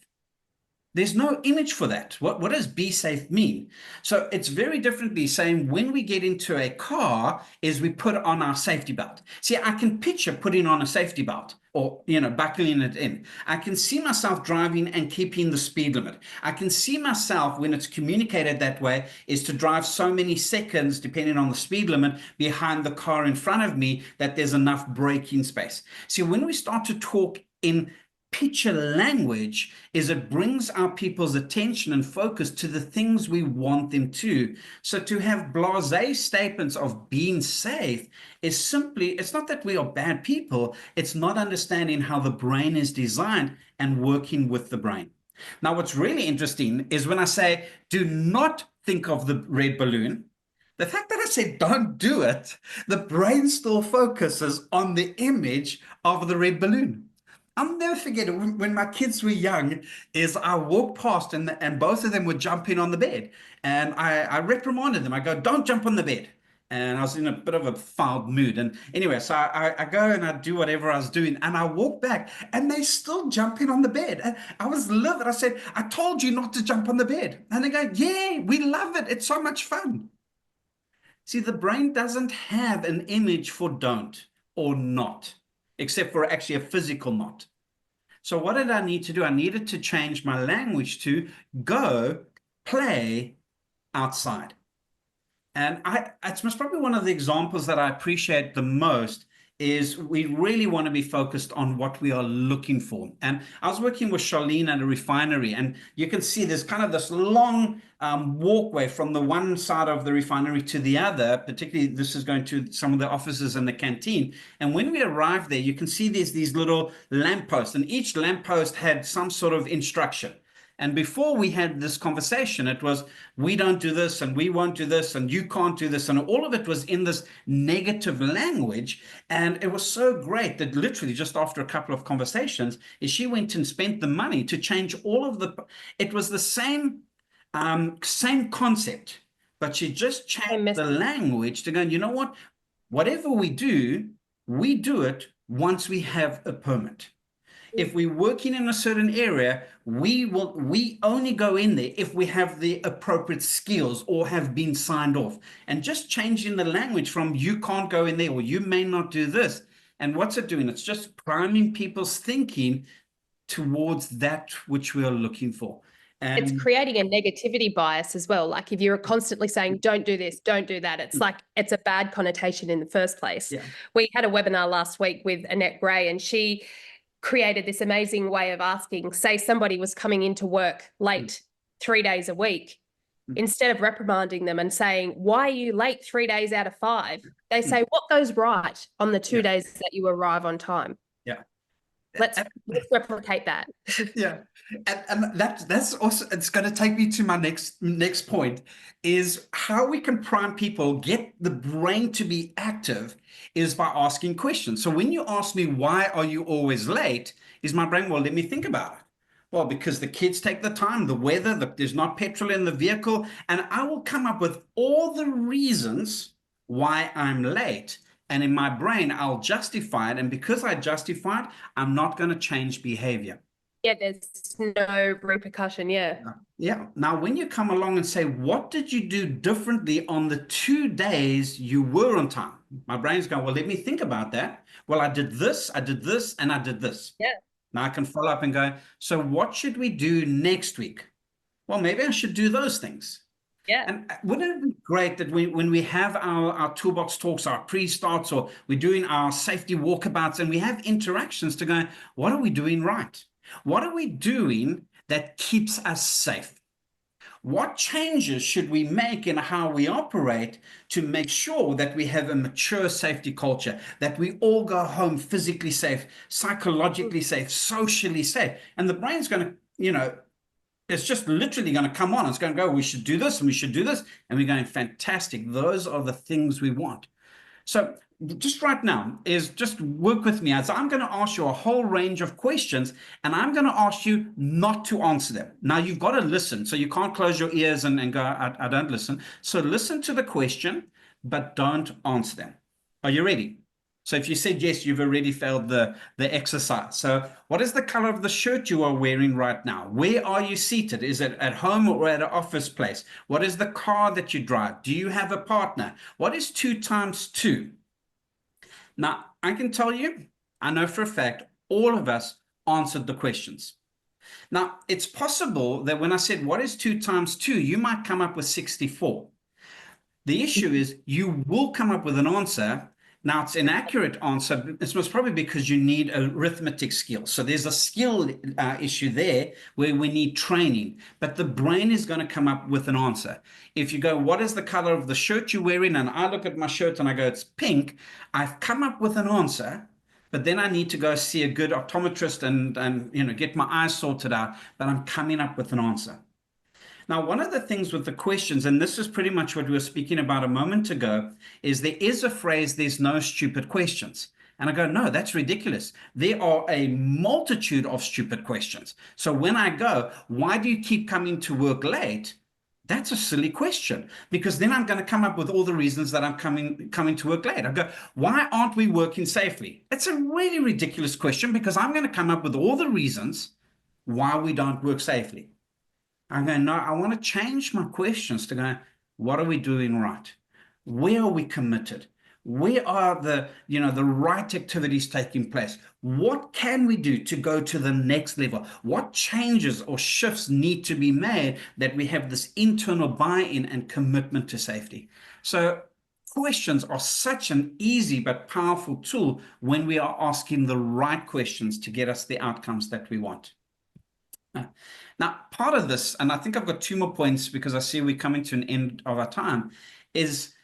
there's no image for that. What does be safe mean? So it's very differently saying when we get into a car is we put on our safety belt. See, I can picture putting on a safety belt or, buckling it in. I can see myself driving and keeping the speed limit. I can see myself, when it's communicated that way, is to drive so many seconds, depending on the speed limit, behind the car in front of me, that there's enough braking space. See, when we start to talk in picture language, is it brings our people's attention and focus to the things we want them to. So to have blasé statements of being safe is simply, it's not that we are bad people, it's not understanding how the brain is designed and working with the brain. Now, what's really interesting is when I say, do not think of the red balloon, the fact that I said don't do it, the brain still focuses on the image of the red balloon. I'll never forget it when my kids were young, is I walked past and both of them were jumping on the bed. And I reprimanded them. I go, don't jump on the bed. And I was in a bit of a foul mood. And anyway, so I go and I do whatever I was doing. And I walk back and they're still jumping on the bed. And I was livid. I said, I told you not to jump on the bed. And they go, yeah, we love it. It's so much fun. See, the brain doesn't have an image for don't or not, except for actually a physical not. So what did I need to do? I needed to change my language to go play outside. And it's most probably one of the examples that I appreciate the most, is we really want to be focused on what we are looking for. And I was working with Charlene at a refinery, and you can see there's kind of this long walkway from the one side of the refinery to the other. Particularly, this is going to some of the offices and the canteen. And when we arrived there, you can see there's these little lampposts, and each lamppost had some sort of instruction. And before we had this conversation, it was, we don't do this and we won't do this and you can't do this. And all of it was in this negative language. And it was so great that literally just after a couple of conversations, she went and spent the money to change all of it was the same concept, but she just changed the language to go, you know what, whatever we do it once we have a permit. If we're working in a certain area, we only go in there if we have the appropriate skills or have been signed off. And just changing the language from you can't go in there or you may not do this. And what's it doing? It's just priming people's thinking towards that which we are looking for. And it's creating a negativity bias as well. Like if you're constantly saying, don't do this, don't do that, it's like it's a bad connotation in the first place. Yeah. We had a webinar last week with Annette Gray, and she created this amazing way of asking, say somebody was coming into work late 3 days a week, instead of reprimanding them and saying, why are you late 3 days out of 5? They say, what goes right on the 2 days that you arrive on time? Yeah. Let's replicate that. Yeah. And that's also, it's going to take me to my next point, is how we can prime people, get the brain to be active, is by asking questions. So when you ask me, why are you always late? Is my brain, well, let me think about it. Well, because the kids take the time, the weather, there's not petrol in the vehicle, and I will come up with all the reasons why I'm late. And in my brain, I'll justify it. And because I justify it, I'm not going to change behavior. Yeah, there's no repercussion. Yeah. Yeah. Now, when you come along and say, what did you do differently on the 2 days you were on time? My brain's going, well, let me think about that. Well, I did this, and I did this. Yeah. Now I can follow up and go, so what should we do next week? Well, maybe I should do those things. Yeah. And wouldn't it be great that when we have our toolbox talks, our pre-starts, or we're doing our safety walkabouts, and we have interactions to go, what are we doing right? What are we doing that keeps us safe? What changes should we make in how we operate to make sure that we have a mature safety culture, that we all go home physically safe, psychologically safe, socially safe? And the brain's going to, it's just literally going to come on. It's going to go, we should do this and we should do this. And we're going, fantastic. Those are the things we want. So just right now is just work with me as I'm going to ask you a whole range of questions, and I'm going to ask you not to answer them. Now you've got to listen. So you can't close your ears and go, I don't listen. So listen to the question, but don't answer them. Are you ready? So if you said yes, you've already failed the exercise. So what is the color of the shirt you are wearing right now? Where are you seated? Is it at home or at an office place? What is the car that you drive? Do you have a partner? What is 2 times 2? Now, I can tell you, I know for a fact, all of us answered the questions. Now, it's possible that when I said, what is 2 times 2? You might come up with 64. The issue is you will come up with an answer. Now, it's an accurate answer. It's most probably because you need arithmetic skills. So there's a skill issue there where we need training. But the brain is going to come up with an answer. If you go, what is the color of the shirt you're wearing? And I look at my shirt and I go, it's pink. I've come up with an answer. But then I need to go see a good optometrist and get my eyes sorted out. But I'm coming up with an answer. Now, one of the things with the questions, and this is pretty much what we were speaking about a moment ago, is there is a phrase, there's no stupid questions. And I go, no, that's ridiculous. There are a multitude of stupid questions. So when I go, why do you keep coming to work late? That's a silly question, because then I'm going to come up with all the reasons that I'm coming to work late. I go, why aren't we working safely? It's a really ridiculous question, because I'm going to come up with all the reasons why we don't work safely. I'm going, no, I want to change my questions to go, what are we doing right? Where are we committed? Where are the right activities taking place? What can we do to go to the next level? What changes or shifts need to be made that we have this internal buy-in and commitment to safety? So questions are such an easy but powerful tool when we are asking the right questions to get us the outcomes that we want. Now, part of this, and I think I've got 2 more points because I see we're coming to an end of our time, is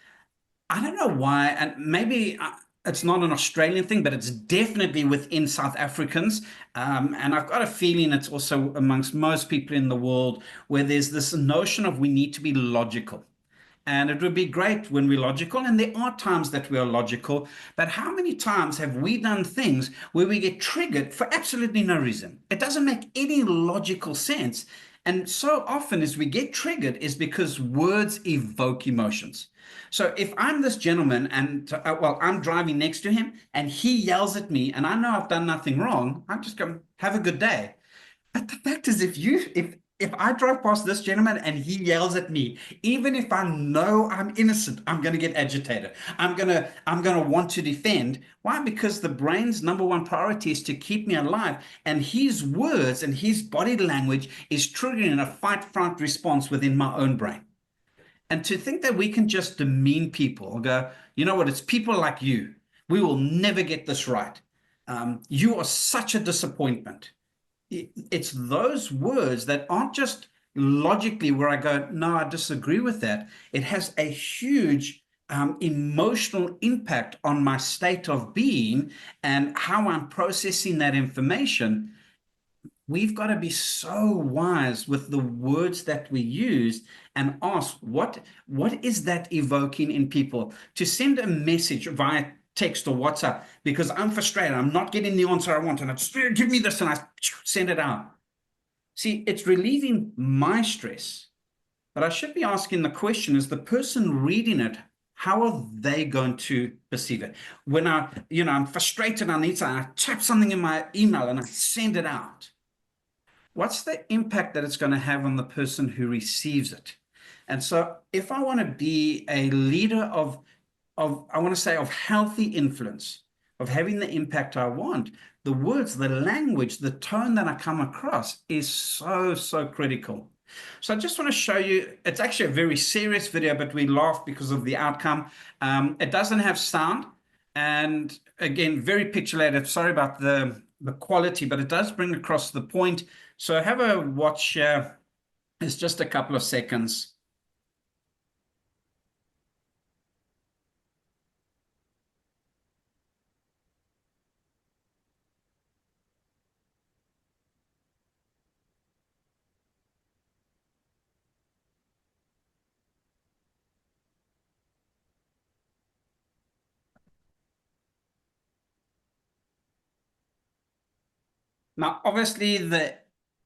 I don't know why, and maybe it's not an Australian thing, but it's definitely within South Africans. And I've got a feeling it's also amongst most people in the world, where there's this notion of we need to be logical. And it would be great when we're logical, and there are times that we are logical, but how many times have we done things where we get triggered for absolutely no reason? It doesn't make any logical sense. And so often as we get triggered is because words evoke emotions. So if I'm this gentleman and, I'm driving next to him and he yells at me and I know I've done nothing wrong, I'm just going, have a good day. But the fact is, if I drive past this gentleman and he yells at me, even if I know I'm innocent, I'm going to get agitated. I'm going to want to defend. Why? Because the brain's number one priority is to keep me alive. And his words and his body language is triggering a fight-flight response within my own brain. And to think that we can just demean people or go, you know what, it's people like you. We will never get this right. You are such a disappointment. It's those words that aren't just logically where I go, no, I disagree with that. It has a huge emotional impact on my state of being and how I'm processing that information. We've got to be so wise with the words that we use and ask, what is that evoking in people? To send a message via text or WhatsApp because I'm frustrated, I'm not getting the answer I want, and I just give me this and I send it out. See, it's relieving my stress. But I should be asking the question, is the person reading it, how are they going to perceive it? When I'm frustrated, I type something in my email and I send it out. What's the impact that it's going to have on the person who receives it? And so if I want to be a leader I want to say of healthy influence, of having the impact I want, the words, the language, the tone that I come across is so, so critical. So I just want to show you, it's actually a very serious video, but we laugh because of the outcome. It doesn't have sound. And again, very pixelated. Sorry about the quality, but it does bring across the point. So have a watch. It's just a couple of seconds. Now, obviously, the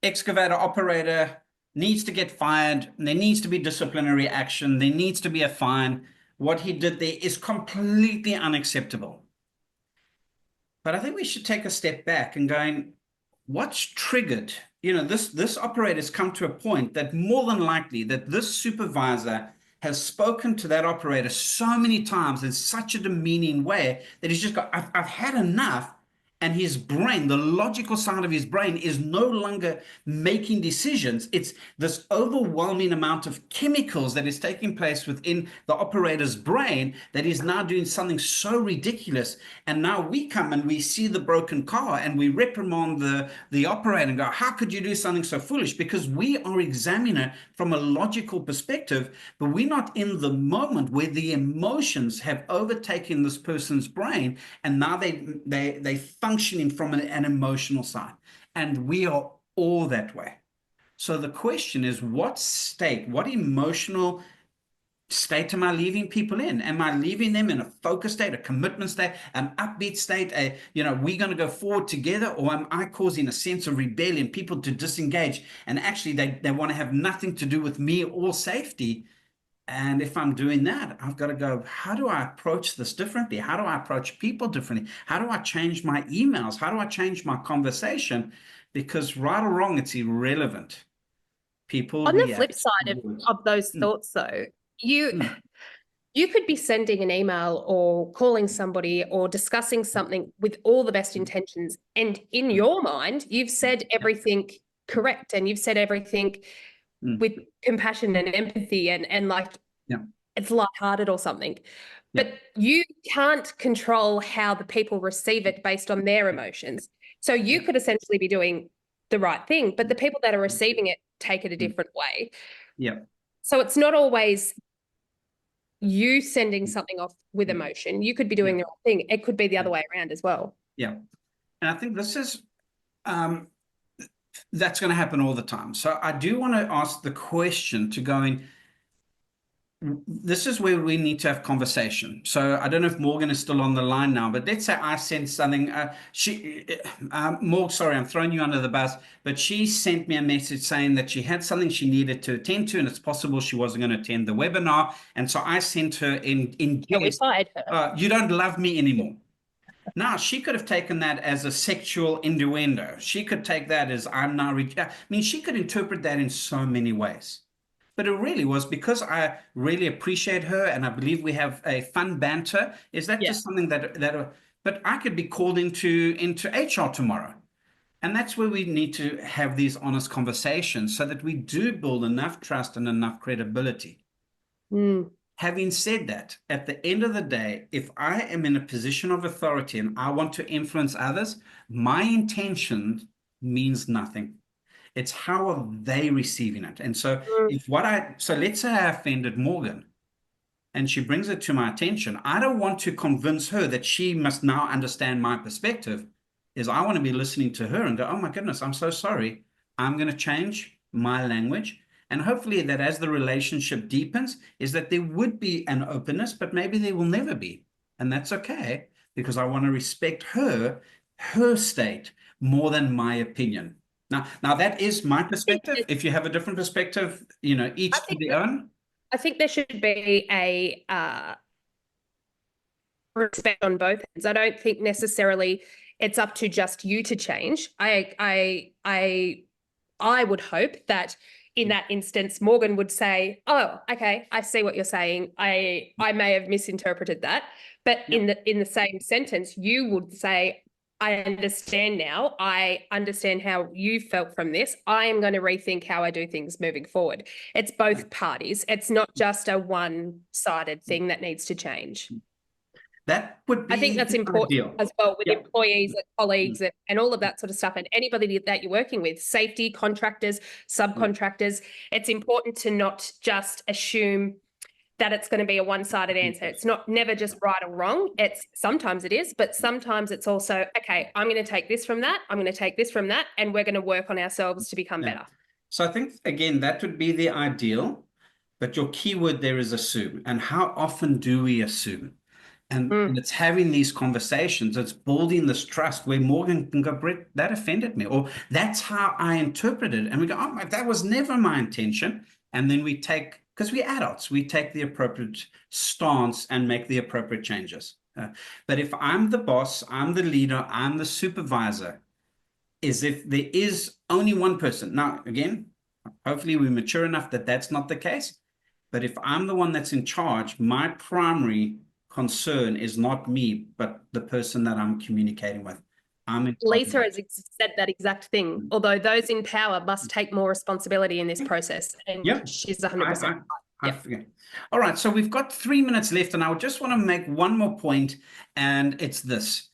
excavator operator needs to get fired. There needs to be disciplinary action. There needs to be a fine. What he did there is completely unacceptable. But I think we should take a step back and going, what's triggered? This operator's come to a point that more than likely that this supervisor has spoken to that operator so many times in such a demeaning way that he's just got, I've had enough. And his brain, the logical side of his brain, is no longer making decisions. It's this overwhelming amount of chemicals that is taking place within the operator's brain that is now doing something so ridiculous. And now we come and we see the broken car and we reprimand the operator and go, how could you do something so foolish? Because we are examining it from a logical perspective, but we're not in the moment where the emotions have overtaken this person's brain, and now they functioning from an emotional side. And we are all that way. So the question is, what emotional state am I leaving people in? Am I leaving them in a focus state, a commitment state, an upbeat state, we're going to go forward together? Or am I causing a sense of rebellion, people to disengage, and actually they want to have nothing to do with me or safety? And if I'm doing that, I've got to go, how do I approach this differently? How do I approach people differently? How do I change my emails? How do I change my conversation? Because right or wrong, it's irrelevant. People On the flip react side of those thoughts, though, you could be sending an email or calling somebody or discussing something with all the best intentions. And in your mind, you've said everything correct, and you've said everything with compassion and empathy and like it's lighthearted or something. But you can't control how the people receive it based on their emotions. So you could essentially be doing the right thing, but the people that are receiving it take it a different way. Yeah. So it's not always you sending something off with emotion. You could be doing the right thing. It could be the other way around as well. Yeah. And I think this is that's going to happen all the time. So I do want to ask the question to going, this is where we need to have conversation. So I don't know if Morgan is still on the line now, but let's say I sent something. Morgan, sorry, I'm throwing you under the bus, but she sent me a message saying that she had something she needed to attend to, and it's possible she wasn't going to attend the webinar. And so I sent her in We fired her. you don't love me anymore. Now, she could have taken that as a sexual innuendo. She could take that as I'm now. I mean, she could interpret that in so many ways. But it really was because I really appreciate her and I believe we have a fun banter. Is that just something but I could be called into HR tomorrow. And that's where we need to have these honest conversations so that we do build enough trust and enough credibility. Having said that, at the end of the day, if I am in a position of authority and I want to influence others, my intention means nothing. It's how are they receiving it? And so let's say I offended Morgan and she brings it to my attention. I don't want to convince her that she must now understand my perspective. I want to be listening to her and go, oh my goodness, I'm so sorry. I'm going to change my language. And hopefully that as the relationship deepens, is that there would be an openness, but maybe there will never be. And that's okay, because I want to respect her state more than my opinion. Now that is my perspective. If you have a different perspective, each to their own. I think there should be a respect on both ends. I don't think necessarily it's up to just you to change. I would hope that in that instance, Morgan would say, "Oh, okay, I see what you're saying. I may have misinterpreted that." But in the same sentence, you would say, "I understand now. I understand how you felt from this. I am going to rethink how I do things moving forward." It's both parties. It's not just a one-sided thing that needs to change. That would be I think that's important ideal. as well with employees and colleagues and all of that sort of stuff, and anybody that you're working with, safety, contractors, subcontractors. It's important to not just assume that it's going to be a one-sided answer. It's never just right or wrong. Sometimes it is, but sometimes it's also, okay, I'm going to take this from that, I'm going to take this from that, and we're going to work on ourselves to become better. So I think, again, that would be the ideal, but your keyword there is assume. And how often do we assume? And it's having these conversations, it's building this trust where Morgan can go, "Brett, that offended me," or "That's how I interpreted it." And we go, "Oh, that was never my intention." And then we take, because we're adults, we take the appropriate stance and make the appropriate changes. But if I'm the boss, I'm the leader, I'm the supervisor, is if there is only one person. Now, again, hopefully we're mature enough that that's not the case. But if I'm the one that's in charge, my primary concern is not me, but the person that I'm communicating with. Lisa has said that exact thing, although those in power must take more responsibility in this process. And she's 100%. I forget. All right, so we've got 3 minutes left, and I just want to make one more point, and it's this.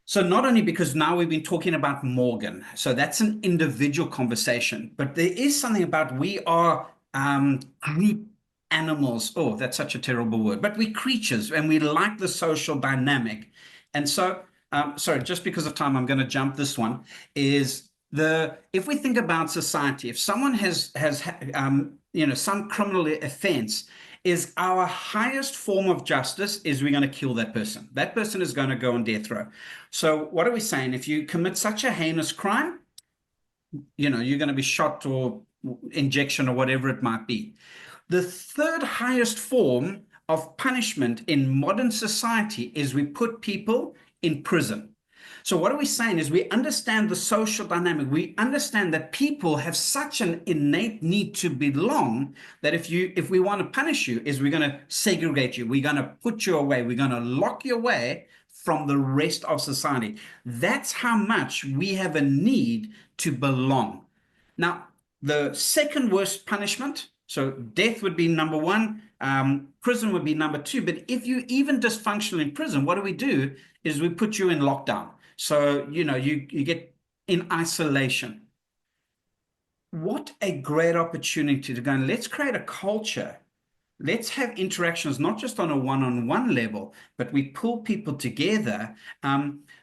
So not only because now we've been talking about Morgan, so that's an individual conversation, but there is something about we are group animals. Oh, that's such a terrible word, but we're creatures and we like the social dynamic. And so, sorry, just because of time, I'm going to jump this one, is if we think about society, if someone has some criminal offense, is our highest form of justice is we're going to kill that person. That person is going to go on death row. So what are we saying? If you commit such a heinous crime, you're going to be shot or injection or whatever it might be. The third highest form of punishment in modern society is we put people in prison. So what are we saying is we understand the social dynamic. We understand that people have such an innate need to belong that if we want to punish you, is we're going to segregate you. We're going to put you away. We're going to lock you away from the rest of society. That's how much we have a need to belong. Now, the second worst punishment, so death would be number one, prison would be number two. But if you even dysfunctional in prison, what do? Is we put you in lockdown. So, you get in isolation. What a great opportunity to go and let's create a culture. Let's have interactions, not just on a one-on-one level, but we pull people together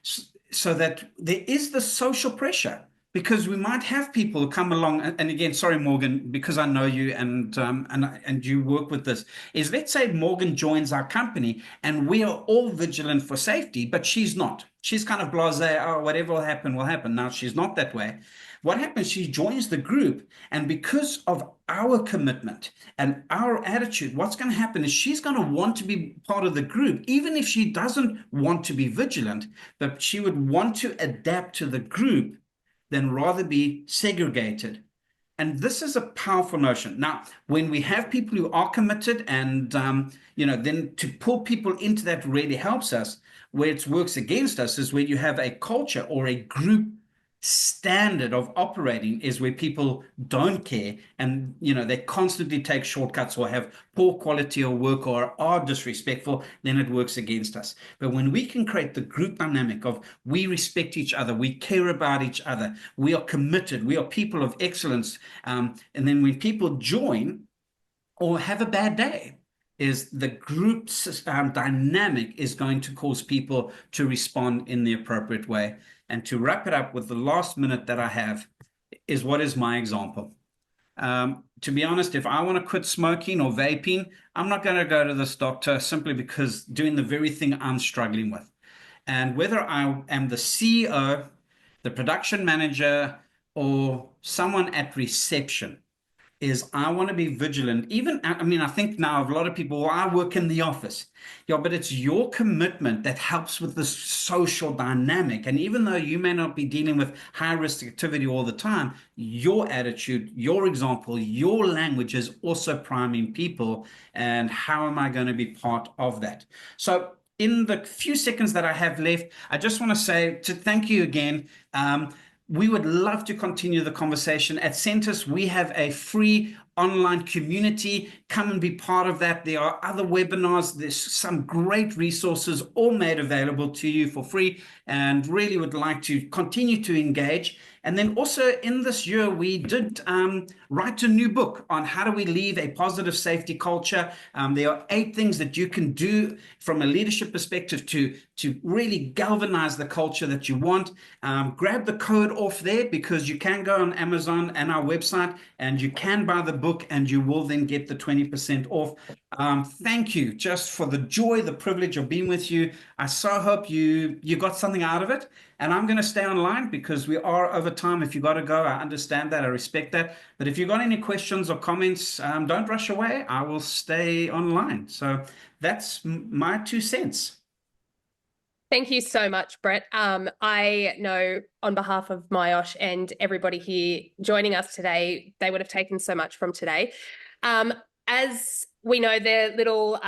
so that there is the social pressure. Because we might have people come along, and again, sorry, Morgan, because I know you and you work with this, is let's say Morgan joins our company and we are all vigilant for safety, but she's not. She's kind of blasé, oh, whatever will happen, will happen. Now, she's not that way. What happens, she joins the group, and because of our commitment and our attitude, what's going to happen is she's going to want to be part of the group, even if she doesn't want to be vigilant, but she would want to adapt to the group than rather be segregated. And this is a powerful notion. Now, when we have people who are committed and, then to pull people into that really helps us. Where it works against us is where you have a culture or a group standard of operating is where people don't care and they constantly take shortcuts or have poor quality of work or are disrespectful, then it works against us. But when we can create the group dynamic of we respect each other, we care about each other, we are committed, we are people of excellence, and then when people join or have a bad day, is the group dynamic is going to cause people to respond in the appropriate way. And to wrap it up with the last minute that I have is what is my example. To be honest, if I want to quit smoking or vaping, I'm not going to go to this doctor simply because doing the very thing I'm struggling with. And whether I am the CEO, the production manager, or someone at reception is I want to be vigilant. Even, I mean, I think now of a lot of people, well, I work in the office. Yeah, but it's your commitment that helps with the social dynamic. And even though you may not be dealing with high risk activity all the time, your attitude, your example, your language is also priming people. And how am I going to be part of that? So in the few seconds that I have left, I just want to say to thank you again. We would love to continue the conversation. At Sentis, we have a free online community. Come and be part of that. There are other webinars. There's some great resources all made available to you for free, and really would like to continue to engage. And then also in this year, we did write a new book on how do we leave a positive safety culture. There are 8 things that you can do from a leadership perspective to really galvanize the culture that you want. Grab the code off there, because you can go on Amazon and our website and you can buy the book, and you will then get the 20% off. Thank you just for the joy, the privilege of being with you. I so hope you got something out of it. And I'm going to stay online because we are over time. If you got to go, I understand that. I respect that. But if you got any questions or comments, don't rush away. I will stay online. So that's my 2 cents. Thank you so much, Brett. I know on behalf of Myosh and everybody here joining us today, they would have taken so much from today. As we know, the little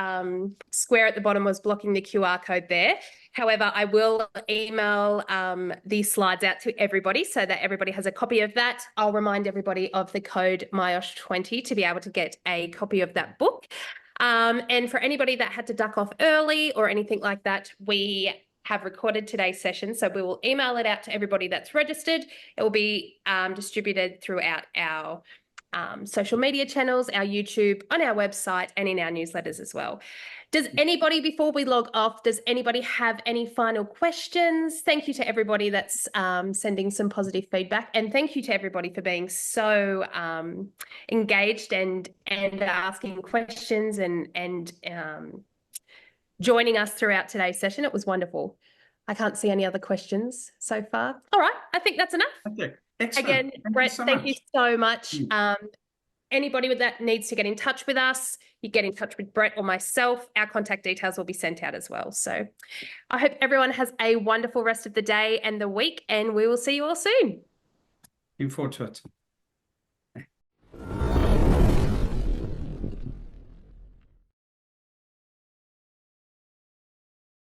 square at the bottom was blocking the QR code there. However, I will email these slides out to everybody so that everybody has a copy of that. I'll remind everybody of the code MYOSH20 to be able to get a copy of that book. And for anybody that had to duck off early or anything like that, we have recorded today's session. So we will email it out to everybody that's registered. It will be distributed throughout our social media channels, our YouTube, on our website, and in our newsletters as well. Does anybody, before we log off, does anybody have any final questions? Thank you to everybody that's sending some positive feedback, and thank you to everybody for being so engaged and asking questions and joining us throughout today's session. It was wonderful. I can't see any other questions so far. All right, I think that's enough. Okay, excellent. Again, Brett, thank you so much. Anybody that needs to get in touch with us, you get in touch with Brett or myself. Our contact details will be sent out as well. So I hope everyone has a wonderful rest of the day and the week, and we will see you all soon. Looking forward to it.